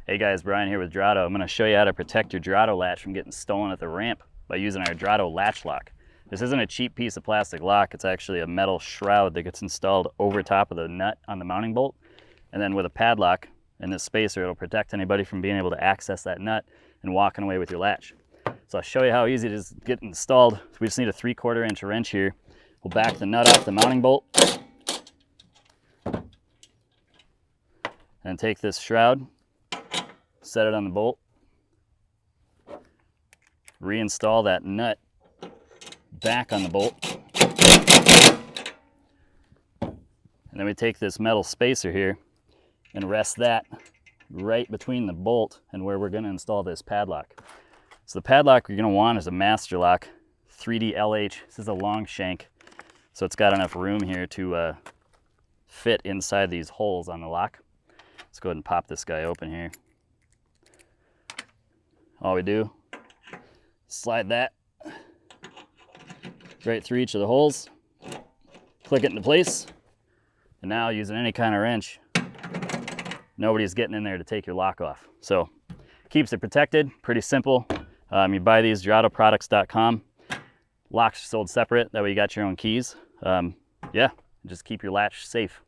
Hey guys, Brian here with Drotto. I'm going to show you how to protect your Drotto latch from getting stolen at the ramp by using our Drotto Latch Lock. This isn't a cheap piece of plastic lock, it's actually a metal shroud that gets installed over top of the nut on the mounting bolt. And then with a padlock and this spacer, it'll protect anybody from being able to access that nut and walking away with your latch. So I'll show you how easy it is to get installed. So we just need a 3/4 inch wrench here. We'll back the nut off the mounting bolt and take this shroud, set it on the bolt, reinstall that nut back on the bolt, and then we take this metal spacer here and rest that right between the bolt and where we're going to install this padlock. So the padlock you're going to want is a master lock, 3D LH. This is a long shank, so it's got enough room here to fit inside these holes on the lock. Let's go ahead and pop this guy open here. All we do, slide that right through each of the holes, click it into place, and now using any kind of wrench, nobody's getting in there to take your lock off. So keeps it protected, pretty simple. You buy these drottoproducts.com. Locks are sold separate, that way you got your own keys. Yeah, just keep your latch safe.